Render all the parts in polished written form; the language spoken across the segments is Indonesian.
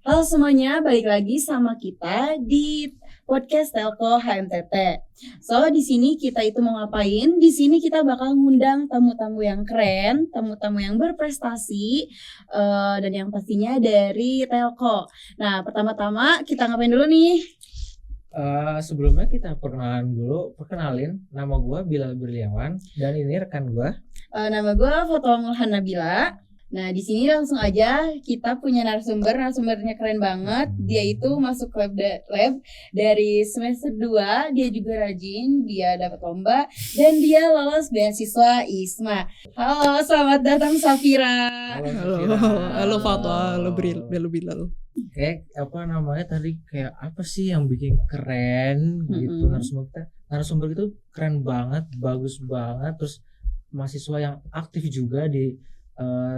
Halo semuanya, balik lagi sama kita di podcast Telco HMTT. So, di sini kita itu mau ngapain? Di sini kita bakal ngundang tamu-tamu yang keren, tamu-tamu yang berprestasi, dan yang pastinya dari Telco. Nah, pertama-tama kita ngapain dulu nih? Sebelumnya kita perkenalin nama gue Bilal Berliawan dan ini rekan gue. Nama gue Fatwa Mulhan Nabila. Nah, di sini langsung aja kita punya narasumbernya keren banget. Dia itu masuk lab dari semester 2, dia juga rajin, dia dapat lomba dan dia lolos beasiswa ISMA. Halo, selamat datang Safira. Halo Fatwa, halo Bilal. Kayak apa namanya tadi, kayak apa sih yang bikin keren gitu narasumber itu keren banget, bagus banget, terus mahasiswa yang aktif juga di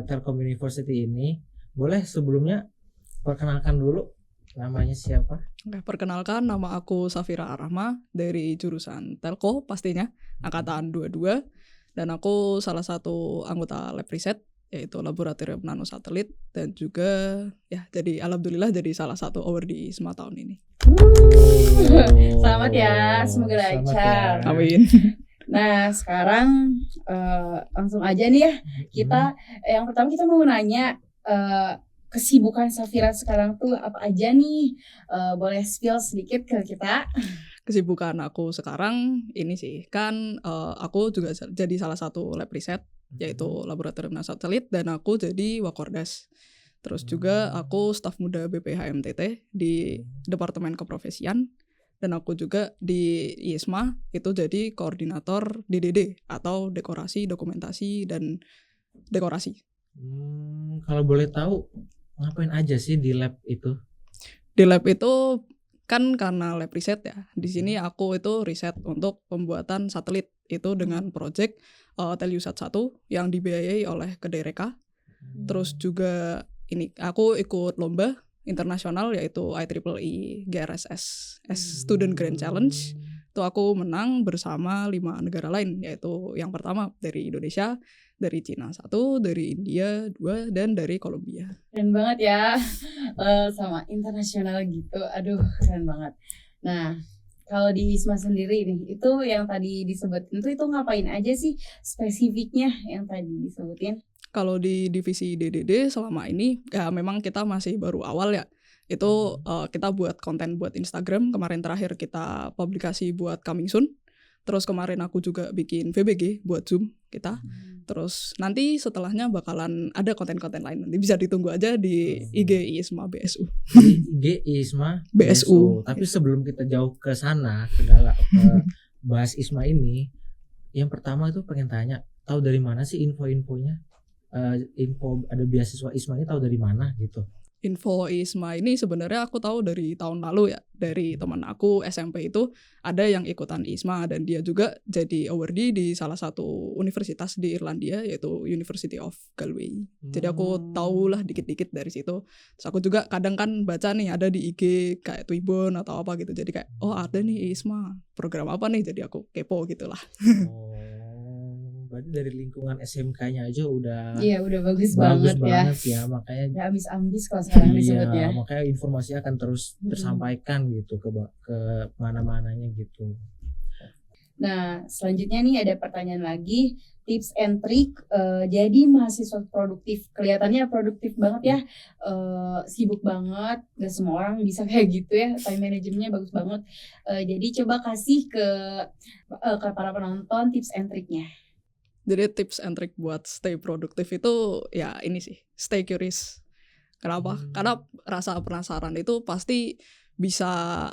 Telkom University ini. Boleh sebelumnya perkenalkan dulu namanya siapa? Oke, perkenalkan, nama aku Safira Arahma dari jurusan Telco pastinya, angkatan 22, dan aku salah satu anggota lab riset yaitu Laboratorium Nanosatelit, dan juga ya jadi alhamdulillah jadi salah satu awardee ISMA tahun ini. Selamat ya, semoga lancar. Amin. Nah, sekarang langsung aja nih ya. Kita yang pertama kita mau nanya kesibukan Safira sekarang tuh apa aja nih? Boleh spill sedikit ke kita? Kesibukan aku sekarang ini sih, kan aku juga jadi salah satu lab riset yaitu Laboratorium Nanosatelit, dan aku jadi Wakordas. Terus juga aku staf muda BPHMTT di Departemen Keprofesian. Dan aku juga di ISMA itu jadi koordinator DDD atau dekorasi, dokumentasi, dan dekorasi. Kalau boleh tahu ngapain aja sih di lab itu? Di lab itu kan karena lab riset ya. Di sini aku itu riset untuk pembuatan satelit itu dengan project Teliusat 1 yang dibiayai oleh Kedereka. Terus juga ini aku ikut lomba internasional yaitu IEEE GRSS Student Grand Challenge. Itu aku menang bersama 5 negara lain, yaitu yang pertama dari Indonesia, dari Cina 1, dari India 2, dan dari Kolombia. Keren banget ya, sama internasional gitu. Aduh, keren banget. Nah, kalau di ISMA sendiri nih, itu yang tadi disebutin itu ngapain aja sih spesifiknya yang tadi disebutin? Kalau di divisi DDD selama ini ya memang kita masih baru awal ya. Itu kita buat konten buat Instagram. Kemarin terakhir kita publikasi buat Coming Soon. Terus kemarin aku juga bikin VBG buat Zoom kita. Terus nanti setelahnya bakalan ada konten-konten lain. Nanti bisa ditunggu aja di IG ISMA BSU. IG ISMA BSU. Tapi sebelum kita jauh ke sana, ke bahas ISMA ini, yang pertama itu pengen tanya, tahu dari mana sih info-infonya? Info ada beasiswa ISMA ini tahu dari mana gitu? Info ISMA ini sebenarnya aku tahu dari tahun lalu ya, dari teman aku SMP itu ada yang ikutan ISMA, dan dia juga jadi awardee di salah satu universitas di Irlandia yaitu University of Galway. Jadi aku tahulah dikit-dikit dari situ. Terus aku juga kadang kan baca nih ada di IG kayak Twibbon atau apa gitu, jadi kayak oh ada nih ISMA, program apa nih, jadi aku kepo gitulah. Berarti dari lingkungan SMK-nya aja udah bagus banget ya, makanya ya ambis-ambis kalau sekarang disebut ya. Makanya informasi akan terus tersampaikan gitu ke mana-mananya gitu. Nah, selanjutnya nih ada pertanyaan lagi, tips and trick jadi mahasiswa produktif. Kelihatannya produktif banget ya, sibuk banget, gak semua orang bisa kayak gitu ya, time manajemennya bagus banget. Jadi coba kasih ke para penonton tips and tricknya. Jadi tips and trick buat stay produktif itu ya ini sih, stay curious. Kenapa? Karena rasa penasaran itu pasti bisa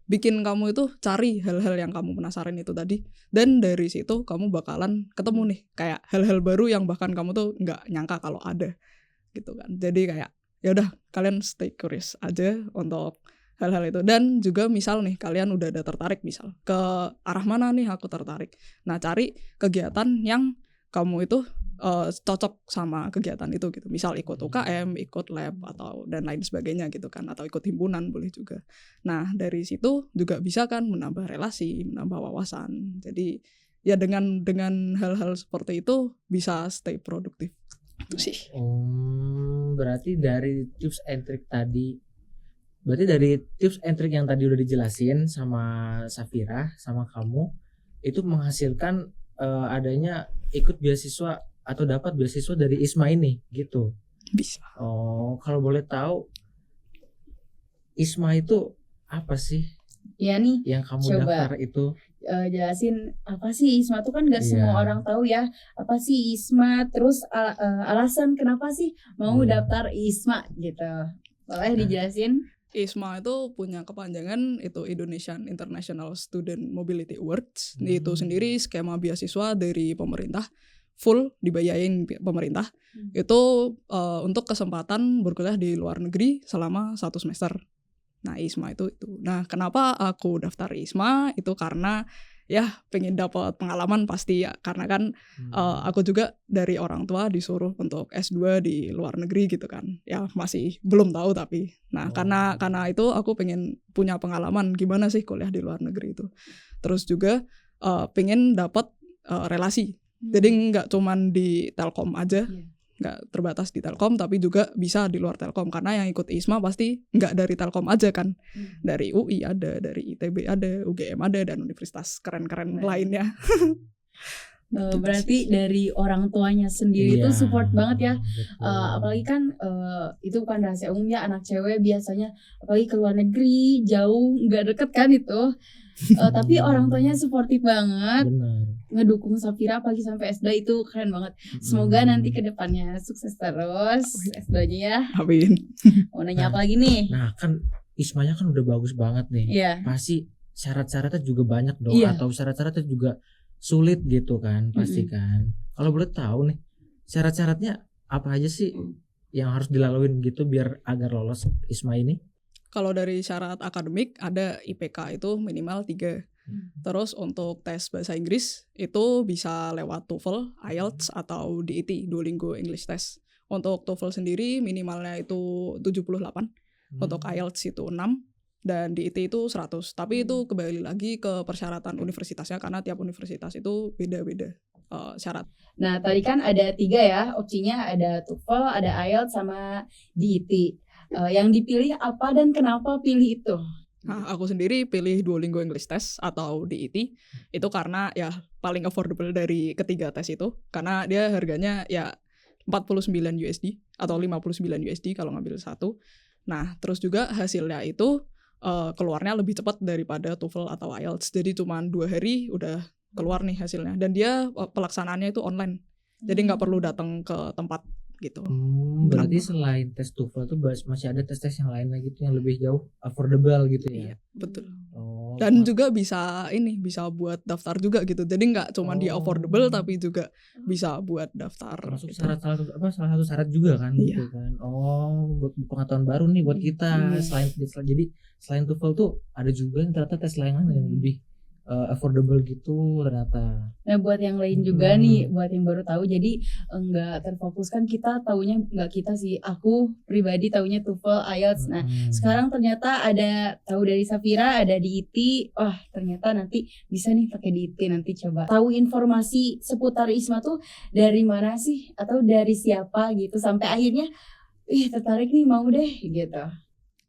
bikin kamu itu cari hal-hal yang kamu penasaran itu tadi, dan dari situ kamu bakalan ketemu nih kayak hal-hal baru yang bahkan kamu tuh nggak nyangka kalau ada gitu kan. Jadi kayak ya udah, kalian stay curious aja untuk hal-hal itu. Dan juga misal nih kalian udah ada tertarik misal ke arah mana nih aku tertarik, nah cari kegiatan yang kamu itu cocok sama kegiatan itu gitu. Misal ikut UKM, ikut lab atau dan lain sebagainya gitu kan, atau ikut himpunan boleh juga. Nah dari situ juga bisa kan menambah relasi, menambah wawasan. Jadi ya dengan hal-hal seperti itu bisa stay produktif. Itu sih. Berarti dari tips and trick yang tadi udah dijelasin sama Safira sama kamu, itu menghasilkan adanya ikut beasiswa atau dapat beasiswa dari ISMA ini gitu. Bisa. Kalau boleh tahu ISMA itu apa sih? Ya nih, yang kamu coba daftar itu. Jelasin apa sih ISMA tuh kan gak Iya. semua orang tahu ya apa sih ISMA, terus alasan kenapa sih mau daftar ISMA gitu. Boleh dijelasin? ISMA itu punya kepanjangan itu Indonesian International Student Mobility Awards. Itu sendiri skema beasiswa dari pemerintah, full dibayarin pemerintah. Itu untuk kesempatan berkuliah di luar negeri selama 1 semester. Nah, ISMA itu. Nah, kenapa aku daftar ISMA itu karena ya pengen dapat pengalaman pasti ya, karena kan aku juga dari orang tua disuruh untuk S2 di luar negeri gitu kan. Ya masih belum tahu tapi. Nah, karena itu aku pengen punya pengalaman gimana sih kuliah di luar negeri itu. Terus juga pengen dapat relasi. Jadi nggak cuman di Telkom aja. Nggak terbatas di Telkom tapi juga bisa di luar Telkom, karena yang ikut ISMA pasti nggak dari Telkom aja kan, dari UI ada, dari ITB ada, UGM ada, dan universitas keren-keren lainnya. Berarti dari orang tuanya sendiri Iya, tuh support banget ya. betul. Apalagi kan itu bukan rahasia umum ya, anak cewek biasanya apalagi ke luar negeri jauh nggak deket kan itu. Tapi orang tuanya suportif banget, Benar. ngedukung Safira apalagi sampai S2 itu keren banget. Semoga nanti ke depannya sukses terus S2-nya ya. Amin. Mau nanya apa lagi nih? Nah, kan ISMA-nya kan udah bagus banget nih. Iya. Pasti syarat-syaratnya juga banyak dong, Iya. atau syarat-syaratnya juga sulit gitu kan, pasti kan. Kalau boleh tahu nih, syarat-syaratnya apa aja sih yang harus dilaluin gitu biar agar lolos ISMA ini? Kalau dari syarat akademik ada IPK itu minimal 3. Terus untuk tes bahasa Inggris itu bisa lewat TOEFL, IELTS atau DET, Duolingo English Test. Untuk TOEFL sendiri minimalnya itu 78, untuk IELTS itu 6, dan DET itu 100. Tapi itu kembali lagi ke persyaratan universitasnya, karena tiap universitas itu beda-beda syarat. Nah, tadi kan ada 3 ya opsinya, ada TOEFL, ada IELTS sama DET. Yang dipilih apa dan kenapa pilih itu? Nah, aku sendiri pilih Duolingo English Test atau DET itu karena ya paling affordable dari ketiga tes itu, karena dia harganya ya 49 USD atau 59 USD kalau ngambil satu. Nah, terus juga hasilnya itu keluarnya lebih cepat daripada TOEFL atau IELTS. Jadi cuma 2 hari udah keluar nih hasilnya, dan dia pelaksanaannya itu online. Jadi nggak perlu datang ke tempat gitu. Berarti selain tes TOEFL tuh masih ada tes-tes yang lain lagi tuh yang lebih jauh affordable gitu ya. Iya, betul. Oh, Dan juga bisa buat daftar juga gitu. Jadi nggak cuma dia affordable tapi juga bisa buat daftar. Masuk gitu. salah satu syarat juga kan gitu kan. Buat pengetahuan baru nih buat kita. Selain TOEFL tuh ada juga yang ternyata tes lain yang lebih affordable gitu ternyata. Nah, buat yang lain juga nih, buat yang baru tahu, jadi enggak terfokus kan, kita taunya enggak, kita sih, aku pribadi taunya TOEFL, IELTS. Nah, sekarang ternyata ada tahu dari Safira, ada DET. Wah, ternyata nanti bisa nih pakai DET, nanti coba. Tahu informasi seputar ISMA tuh dari mana sih, atau dari siapa gitu sampai akhirnya tertarik nih, mau deh gitu.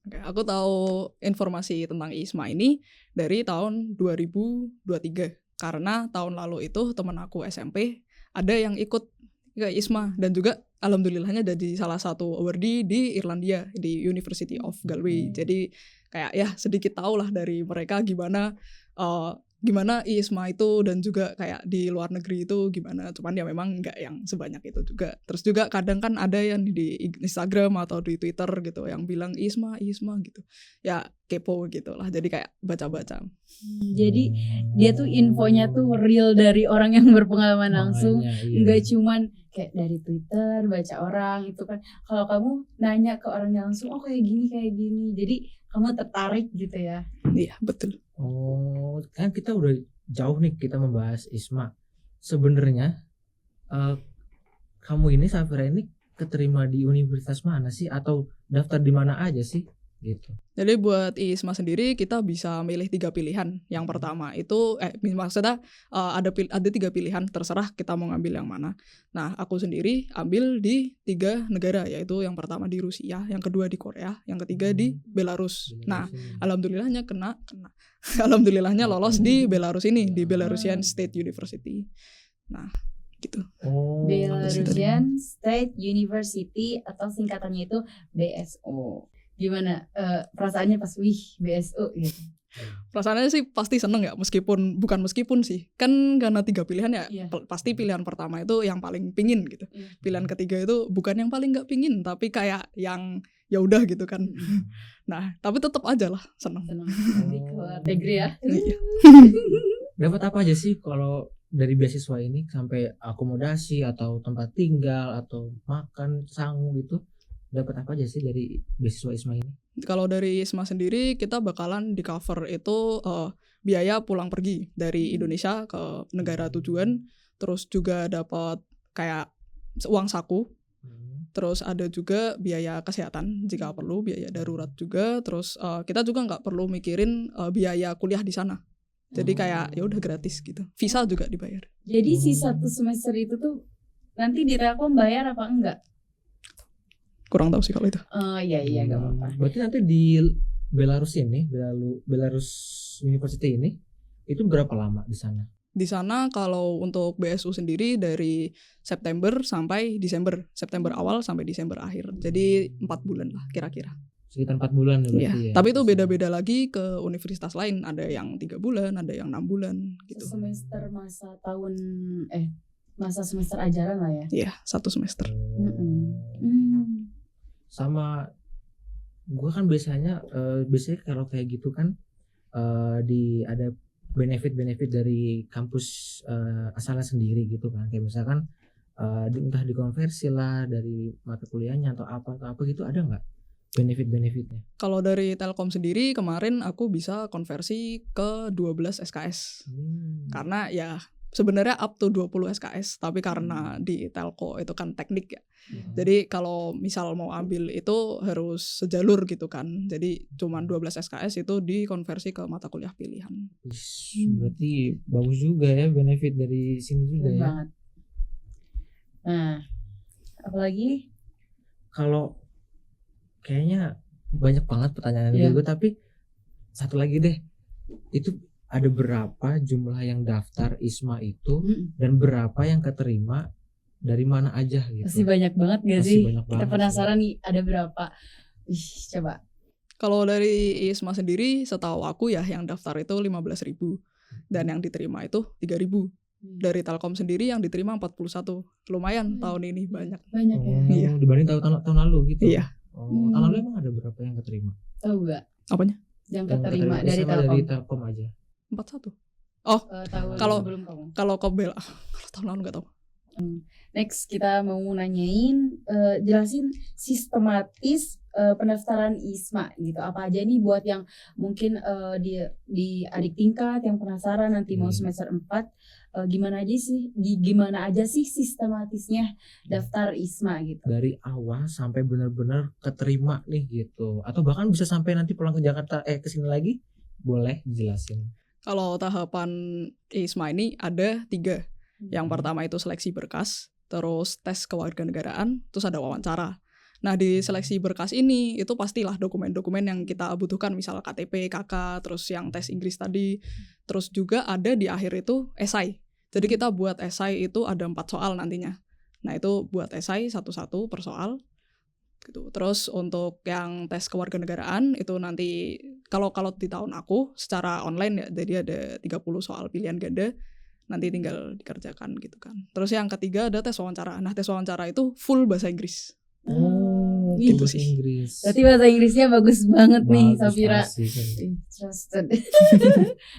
Oke, aku tahu informasi tentang ISMA ini dari tahun 2023. Karena tahun lalu itu teman aku SMP ada yang ikut ke ISMA, dan juga alhamdulillahnya jadi salah satu awardee di Irlandia, di University of Galway. Jadi kayak ya sedikit tahu lah dari mereka gimana ISMA itu, dan juga kayak di luar negeri itu gimana. Cuman ya memang nggak yang sebanyak itu juga. Terus juga kadang kan ada yang di Instagram atau di Twitter gitu yang bilang ISMA gitu. Ya kepo gitu lah. Jadi kayak baca-baca. Jadi dia tuh infonya tuh real dari orang yang berpengalaman langsung. Nggak cuman kayak dari Twitter baca orang itu kan. Kalau kamu nanya ke orangnya langsung, oh kayak gini. Jadi kamu tertarik gitu ya. Iya, betul. Oh, kan kita udah jauh nih kita membahas ISMA. Sebenarnya kamu ini, Safira ini, keterima di universitas mana sih, atau daftar di mana aja sih? gitu. Jadi buat ISMA sendiri kita bisa milih 3 pilihan. Yang pertama itu maksudnya ada 3 pilihan, terserah kita mau ngambil yang mana. Nah, aku sendiri ambil di 3 negara, yaitu yang pertama di Rusia, yang kedua di Korea, yang ketiga di Belarus. Nah, alhamdulillahnya alhamdulillahnya lolos di Belarus ini, di Belarusian State University. Nah, gitu. Belarusian State University atau singkatannya itu BSO. Gimana perasaannya pas BSO gitu? Perasaannya sih pasti seneng ya, bukan meskipun sih. Kan karena 3 pilihan ya, Iya. pasti pilihan pertama itu yang paling pingin gitu. Iya. Pilihan ketiga itu bukan yang paling gak pingin, tapi kayak yang ya udah gitu kan. Nah, tapi tetap aja lah seneng. Senang di keluar negeri ya. Iya. Dapat apa aja sih kalau dari beasiswa ini, sampai akomodasi atau tempat tinggal atau makan, sangu gitu? Dapat apa aja sih dari beasiswa ISMA ini? Kalau dari ISMA sendiri kita bakalan di cover itu biaya pulang pergi dari Indonesia ke negara tujuan, terus juga dapat kayak uang saku, terus ada juga biaya kesehatan jika perlu, biaya darurat juga, terus kita juga nggak perlu mikirin biaya kuliah di sana. Jadi kayak ya udah gratis gitu. Visa juga dibayar. Jadi si 1 semester itu tuh nanti di Telkom bayar apa enggak? Kurang tahu sih kalau itu. Oh iya gak apa-apa. Berarti nanti di Belarus ini, Belarus University ini, itu berapa lama di sana? Di sana kalau untuk BSU sendiri dari September sampai Desember. September awal sampai Desember akhir. Jadi 4 bulan lah kira-kira. Sekitar 4 bulan ya berarti ya. Tapi itu beda-beda lagi ke universitas lain. Ada yang 3 bulan, ada yang 6 bulan gitu. Semester masa semester ajaran lah ya. Iya, 1 semester. Sama gue kan biasanya kalau kayak gitu kan ada benefit dari kampus asalnya sendiri gitu kan, kayak misalkan entah dikonversi lah dari mata kuliahnya atau apa gitu, ada nggak benefitnya? Kalau dari Telkom sendiri kemarin aku bisa konversi ke 12 SKS. Karena ya sebenarnya up to 20 SKS, tapi karena di Telco itu kan teknik ya. Jadi kalau misal mau ambil itu harus sejalur gitu kan. Jadi cuman 12 SKS itu dikonversi ke mata kuliah pilihan. Berarti bagus juga ya benefit dari sini juga ya. Banget. Nah, apalagi kalau kayaknya banyak banget pertanyaan dari gue, tapi satu lagi deh, itu ada berapa jumlah yang daftar ISMA itu dan berapa yang keterima dari mana aja gitu? Pasti banyak banget gak Pasti sih? banyak Kita banget penasaran nih ada berapa? Coba. Kalau dari ISMA sendiri setahu aku ya yang daftar itu 15.000 dan yang diterima itu 3.000. Dari Telkom sendiri yang diterima 41. Lumayan tahun ini banyak. Banyak ya. Iya. Dibanding tahun lalu gitu. Iya. Tahun lalu emang ada berapa yang keterima? Tahu gak? Apanya? Yang keterima dari SMA Telkom. dari Telkom aja. 41. Oh, kalau kalau kalau tahun lalu nggak tahu. Next kita mau nanyain, jelasin sistematis pendaftaran ISMA gitu. Apa aja nih buat yang mungkin di adik tingkat yang penasaran nanti mau semester 4, gimana aja sih sistematisnya daftar ISMA gitu. Dari awal sampai benar-benar keterima nih gitu. Atau bahkan bisa sampai nanti pulang ke Jakarta ke sini lagi, boleh dijelasin. Kalau tahapan ISMA ini ada 3. Yang pertama itu seleksi berkas, terus tes kewarganegaraan, terus ada wawancara. Nah di seleksi berkas ini itu pastilah dokumen-dokumen yang kita butuhkan, misal KTP, KK, terus yang tes Inggris tadi. Terus juga ada di akhir itu esai. Jadi kita buat esai itu ada 4 soal nantinya. Nah itu buat esai satu-satu per soal. Gitu. Terus untuk yang tes kewarganegaraan itu nanti kalau di tahun aku secara online ya, jadi ada 30 soal pilihan ganda. Nanti tinggal dikerjakan gitu kan. Terus yang ketiga ada tes wawancara. Nah tes wawancara itu full bahasa Inggris. Gitu bahasa Inggris. Berarti bahasa Inggrisnya bagus banget nih Safira. Trusted.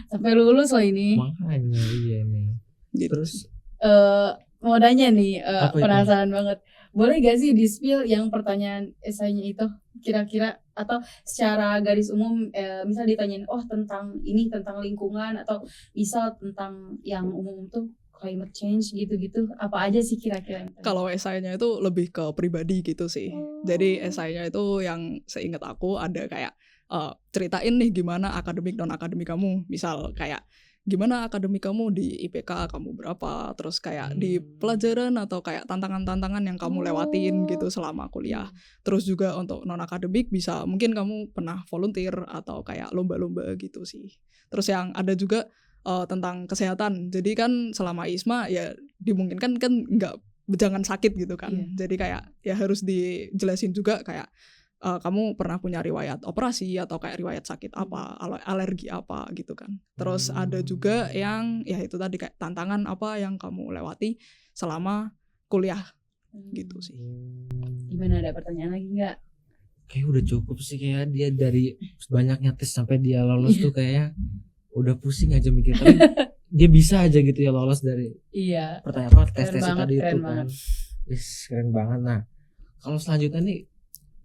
Sampai lulus loh ini. Makanya iya nih. Gitu. Terus mau nanya nih, penasaran itu? banget. Boleh gak sih di-spill yang pertanyaan esainya itu kira-kira, atau secara garis umum, misal ditanyain tentang ini, tentang lingkungan, atau misal tentang yang umum tuh climate change gitu-gitu, apa aja sih kira-kira? Kalau esainya itu lebih ke pribadi gitu sih. Jadi esainya itu yang seingat aku ada kayak ceritain nih gimana akademik non akademik kamu. Misal kayak gimana akademik kamu di IPK kamu berapa, terus kayak di pelajaran atau kayak tantangan-tantangan yang kamu lewatin gitu selama kuliah. Terus juga untuk non akademik bisa mungkin kamu pernah volunteer atau kayak lomba-lomba gitu sih. Terus yang ada juga tentang kesehatan. Jadi kan selama ISMA ya dimungkinkan kan jangan sakit gitu kan. Jadi kayak ya harus dijelasin juga kayak kamu pernah punya riwayat operasi atau kayak riwayat sakit apa, alergi apa gitu kan. Terus ada juga yang ya itu tadi kayak tantangan apa yang kamu lewati selama kuliah gitu sih. Gimana, ada pertanyaan lagi nggak? Kayak udah cukup sih, kayak dia dari banyaknya tes sampai dia lolos tuh kayaknya udah pusing aja mikir. Tapi dia bisa aja gitu ya lolos dari pertanyaan apa tes-tes tadi itu kan. Keren banget. Nah, kalau selanjutnya nih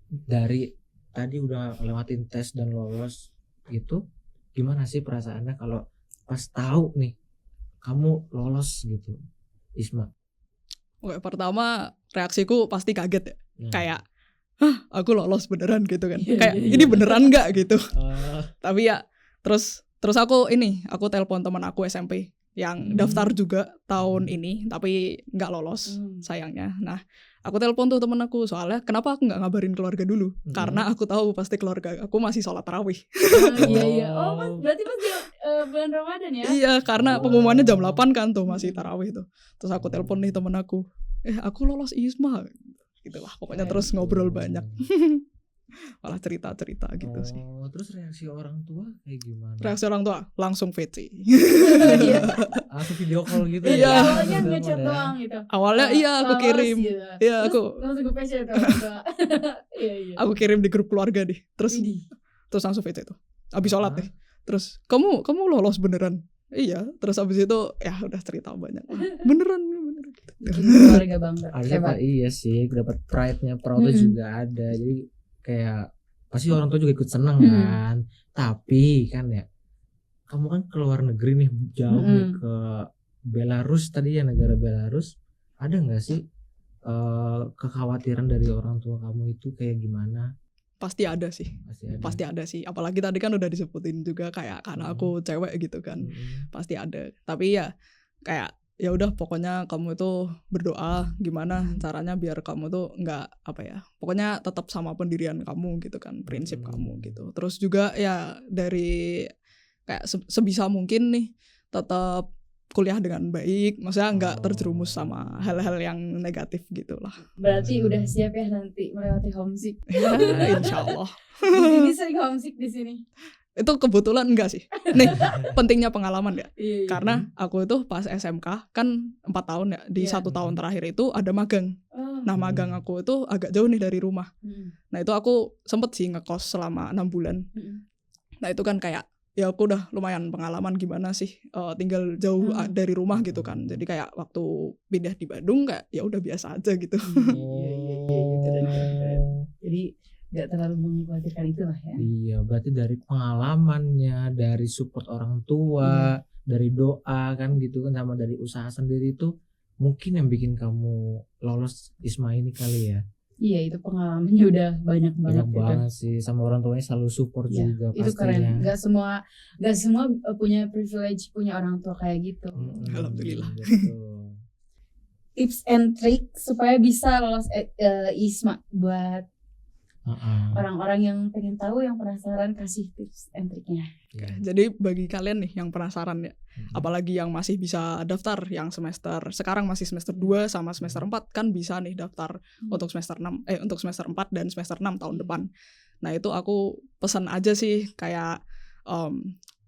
dari tadi udah lewatin tes dan lolos gitu, gimana sih perasaannya kalau pas tahu nih kamu lolos gitu ISMA? Oke, pertama reaksiku pasti kaget ya. Kayak aku lolos beneran gitu kan. Kayak ini beneran nggak gitu. Tapi ya terus aku telepon teman aku SMP yang daftar juga tahun ini tapi nggak lolos sayangnya. Nah, aku telepon tuh temen aku, soalnya kenapa aku nggak ngabarin keluarga dulu? Karena aku tahu pasti keluarga aku masih sholat tarawih. Iya. Oh, berarti pas bulan Ramadan ya? Iya, karena pengumumannya jam 8 kan tuh masih tarawih tuh. Terus aku telepon nih temen aku, aku lolos ISMA. Gitulah, pokoknya terus ngobrol banyak. Malah cerita-cerita gitu sih. Terus reaksi orang tua kayak gimana? Reaksi orang tua langsung VC. Aku video call gitu. Iya. Awalnya ngechat doang gitu. Awalnya aku kirim. Gitu. Iya, aku langsung ke PC tuh. Iya. Aku kirim di grup keluarga deh. Terus langsung VC tuh. Abis sholat nih. Terus kamu lolos beneran? Iya. Terus abis itu ya udah cerita banyak. Beneran. Keluarga bangga. Iya sih, dapat pride-nya, proudnya juga ada. Jadi kayak pasti orang tua juga ikut senang kan. Tapi kan ya kamu kan ke luar negeri nih, jauh nih ke Belarus tadi ya, negara Belarus. Ada nggak sih kekhawatiran dari orang tua kamu itu kayak gimana? Pasti ada sih. Apalagi tadi kan udah disebutin juga kayak karena aku cewek gitu kan. Pasti ada. Tapi ya kayak ya udah pokoknya kamu itu berdoa gimana caranya biar kamu tuh nggak pokoknya tetap sama pendirian kamu gitu kan, prinsip kamu gitu. Terus juga ya dari kayak sebisa mungkin nih tetap kuliah dengan baik, maksudnya nggak terjerumus sama hal-hal yang negatif gitulah. Berarti udah siap ya nanti melewati homesick? Insya Allah. Di sini sering homesick di sini. Itu kebetulan enggak sih. Nih, pentingnya pengalaman ya. Karena aku itu pas SMK kan 4 tahun ya. Di 1 tahun terakhir itu ada magang. Nah, magang aku itu agak jauh nih dari rumah. Nah, itu aku sempet sih ngekos selama 6 bulan. Nah, itu kan kayak ya aku udah lumayan pengalaman gimana sih tinggal jauh dari rumah gitu kan. Jadi kayak waktu pindah di Bandung kayak ya udah biasa aja gitu. Jadi nggak terlalu mengkhawatirkan itulah ya. Iya, berarti dari pengalamannya, dari support orang tua, dari doa kan gitu kan, sama dari usaha sendiri itu mungkin yang bikin kamu lolos ISMA ini kali ya. Iya, itu pengalamannya udah banyak banget sih, sama orang tuanya selalu support juga itu pastinya. Itu keren. Gak semua punya privilege punya orang tua kayak gitu. Alhamdulillah. Tips and trick supaya bisa lolos ISMA buat orang-orang yang pengen tahu, yang penasaran, kasih tips and triknya. Jadi bagi kalian nih yang penasaran ya, apalagi yang masih bisa daftar yang sekarang masih semester 2 sama semester 4 kan bisa nih daftar untuk semester 4 dan semester 6 tahun depan. Nah, itu aku pesan aja sih kayak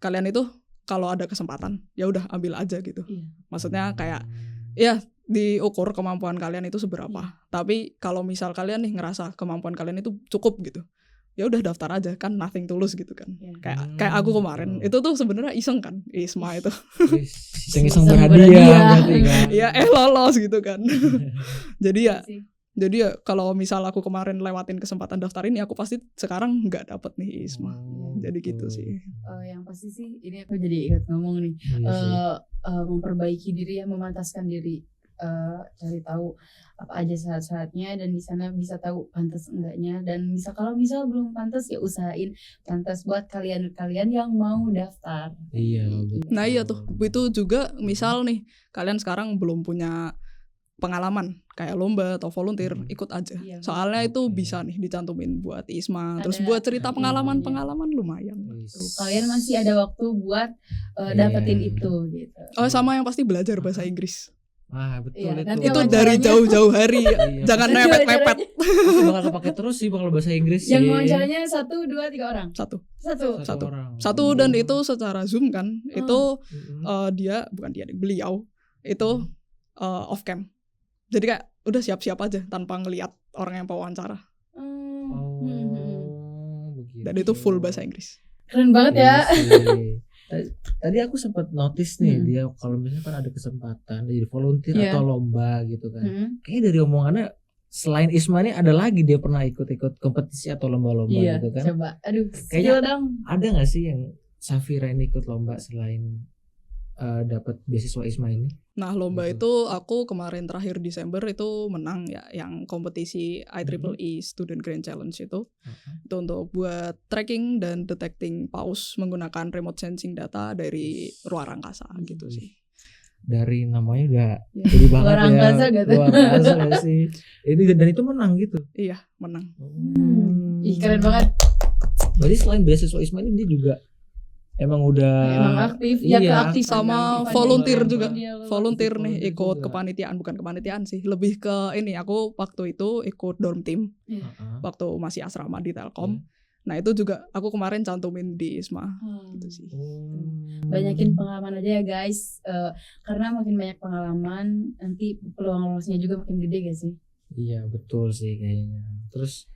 kalian itu kalau ada kesempatan ya udah ambil aja gitu. Maksudnya kayak ya diukur kemampuan kalian itu seberapa. Tapi kalau misal kalian nih ngerasa kemampuan kalian itu cukup gitu, ya udah daftar aja kan, nothing tulus gitu kan. Kayak aku kemarin itu tuh sebenarnya iseng kan ISMA itu. Iseng berhadiah berarti kan. Ya lolos gitu kan. Jadi ya Jadi ya kalau misal aku kemarin lewatin kesempatan daftar ini, aku pasti sekarang nggak dapet nih ISMA. Jadi gitu sih. Yang pasti sih ini aku jadi ingat ngomong nih. Iya sih. Memperbaiki diri ya, memantaskan diri, cari tahu apa aja syarat-syaratnya, dan di sana bisa tahu pantas enggaknya, dan kalau misal belum pantas ya usahain pantas buat kalian yang mau daftar. Iya betul. Nah iya tuh, itu juga misal nih kalian sekarang belum punya pengalaman kayak lomba atau volunteer, ikut aja. Iya, Soalnya itu Oke. bisa nih dicantumin buat ISMA, terus Ada buat cerita ada pengalaman-pengalaman lumayan. Wis. Kalian masih ada waktu buat Iya. dapetin itu gitu. Oh sama yang pasti belajar bahasa Inggris. Wah betul Iya, itu. nanti Itu wawancaranya- dari jauh-jauh hari. Iya. Jangan Nanti mepet-mepet. Pasti bakal kepake terus sih bakal bahasa Inggris sih. Yang wawancaranya 1, 2, 3 orang. Satu Satu. orang. dan itu secara Zoom kan. Itu Mm-mm. beliau itu off cam. Jadi kayak udah siap-siap aja tanpa ngelihat orang yang wawancara. Begitu. Dan itu full bahasa Inggris. Keren banget ya. Iya sih. Tadi aku sempat notice nih Hmm. dia kalau misalnya kan ada kesempatan jadi volunteer Iya. atau lomba gitu kan. Hmm. Kayaknya dari omongannya selain Isma ini ada lagi dia pernah ikut-ikut kompetisi atau lomba-lomba Iya, gitu kan. coba. Aduh, Kayaknya- skill dong. Ada nggak sih yang Safira ini ikut lomba selain dapat beasiswa Isma ini? Nah lomba Gitu. itu aku kemarin terakhir Desember itu menang ya, yang kompetisi IEEE Student Grand Challenge itu. Itu untuk buat tracking dan detecting paus menggunakan remote sensing data dari luar angkasa gitu sih. Dari namanya udah Ya. jadi banget Luar angkasa ya. gitu. Luar angkasa nggak sih. Ini dan itu menang gitu. Iya menang. Ih, keren banget. Berarti selain beasiswa Isma ini dia juga emang udah Emang aktif ya, iya, keaktifan sama keaktifan volunteer dia. juga. Dia Volunteer Ikut nih volunteer ikut juga. kepanitiaan, bukan kepanitiaan sih, lebih ke ini. Aku waktu itu ikut dorm team Heeh. waktu masih asrama di Telkom. Iya. Nah itu juga aku kemarin cantumin di ISMA gitu sih. Banyakin pengalaman aja ya guys. Karena makin banyak pengalaman, nanti peluang lolosnya juga makin gede gak sih? Iya betul sih kayaknya. Terus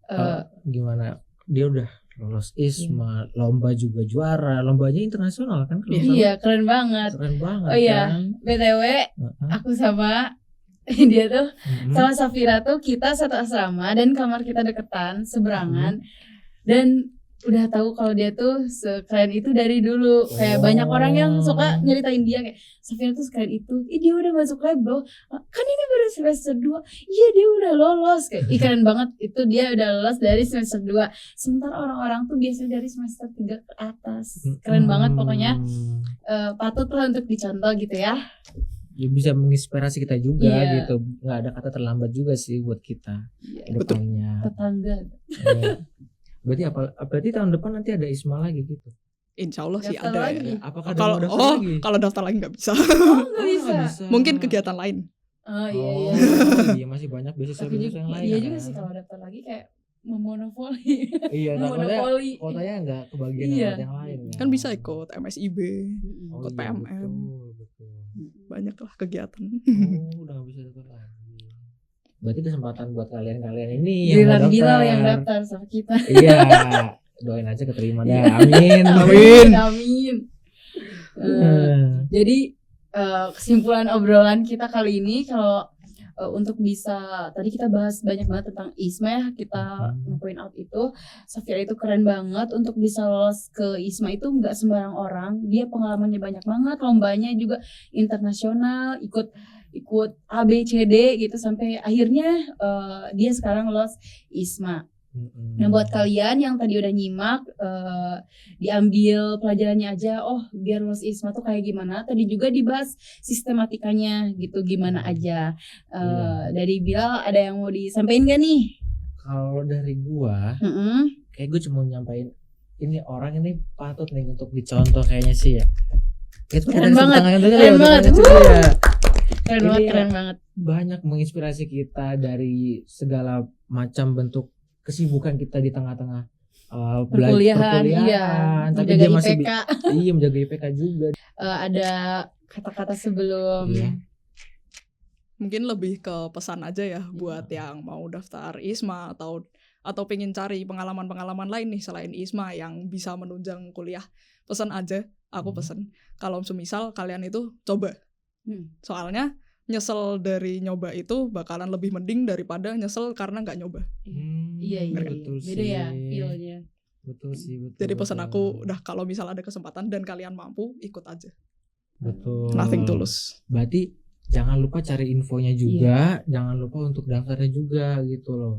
Eh, gimana? Dia udah lolos Isma, lomba juga juara, lombanya internasional kan? kalau nggak iya, keren banget. salah? Keren banget Oh iya. kan? BTW, Heeh. aku sama dia tuh Mm-mm. sama Safira tuh kita satu asrama dan kamar kita deketan, seberangan. Dan udah tahu kalau dia tuh sekeren itu dari dulu. Kayak Oh. banyak orang yang suka nyeritain dia kayak Safira tuh sekeren itu. Ih, dia udah masuk lab loh. Kan ini baru semester 2. Iya, dia udah lolos. Kayak ih, keren banget. Itu dia udah lolos dari semester 2. Sementara orang-orang tuh biasanya dari semester 3 ke atas. Keren banget pokoknya. Patutlah untuk dicontoh gitu ya. Ya, bisa menginspirasi kita juga Iya. gitu. Nggak ada kata terlambat juga sih buat kita Iya, ke depannya. tetangga. Iya. Berarti tahun depan nanti ada Isma lagi gitu. Insya Allah sih Daftar ada lagi. ya. Apakah Kalau ada mau daftar lagi? kalau daftar lagi nggak bisa. Oh, nggak bisa. Mungkin kegiatan lain. Oh iya Oh, iya. iya masih banyak beasiswa Tapi juga, yang lain. iya kan? juga sih kalau daftar lagi kayak memonopoli. Iya, takutnya Monopoli. kotanya nggak kebagian Iya. sama yang lain. Kan bisa ikut MSIB, Oh, ikut iya, PMM. betul. Banyak lah kegiatan. Oh, udah nggak bisa daftar lagi. Berarti kesempatan buat kalian ini yang mau Gila daftar. yang daftar sama kita. Iya, doain aja keterima dah. Amin. Amin. Amin. Jadi kesimpulan obrolan kita kali ini kalau untuk bisa tadi kita bahas banyak banget tentang ISMA ya, kita nge-point out itu Safira itu keren banget. Untuk bisa lolos ke ISMA itu nggak sembarang orang, dia pengalamannya banyak banget, lombanya juga internasional, ikut A B C D gitu sampai akhirnya dia sekarang lolos ISMA. Nah buat kalian yang tadi udah nyimak, diambil pelajarannya aja, oh biar lulus ISMA tuh kayak gimana. Tadi juga dibahas sistematikanya gitu, gimana aja. Dari Bilal ada yang mau disampaikan gak nih? Kalau dari gua, kayak gue cuma nyampein ini orang ini patut nih untuk dicontoh kayaknya sih ya. Keren banget, keren banget. Keren Ini banget, ya. keren banget. Banyak menginspirasi kita dari segala macam bentuk kesibukan kita di tengah-tengah Perkuliahan, iya. tapi Menjaga dia masih IPK. iya menjaga IPK juga. Ada kata-kata sebelum Iya. Mungkin lebih ke pesan aja ya buat yang mau daftar ISMA atau pengen cari pengalaman-pengalaman lain nih selain ISMA yang bisa menunjang kuliah. Pesan aja, aku pesen kalau semisal kalian itu coba. Soalnya nyesel dari nyoba itu bakalan lebih mending daripada nyesel karena nggak nyoba. Iya. Betul Beda ya sih. feel-nya. Betul sih, betul. Jadi pesan betul. aku udah kalau misal ada kesempatan dan kalian mampu ikut aja. Betul. Nothing tulus. Berarti jangan lupa cari infonya juga, jangan lupa untuk daftarnya juga gitu loh.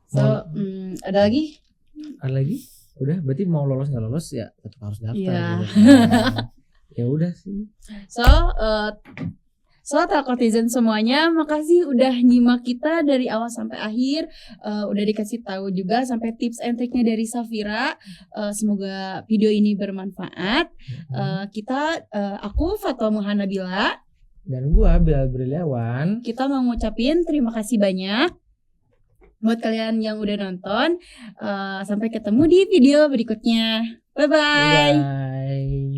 So, ada lagi? Ada lagi? Udah, berarti mau lolos nggak lolos ya tetap harus daftar. Iya. Gitu kan. Ya udah sih. So Telkotizen semuanya, makasih udah nyimak kita dari awal sampai akhir. Udah dikasih tahu juga sampai tips and triknya dari Safira. Semoga video ini bermanfaat. Aku Fatwa Muhanabila. Dan gua Bilal Briliawan. Kita mau ngucapin terima kasih banyak buat kalian yang udah nonton. Sampai ketemu di video berikutnya. Bye-bye. Bye.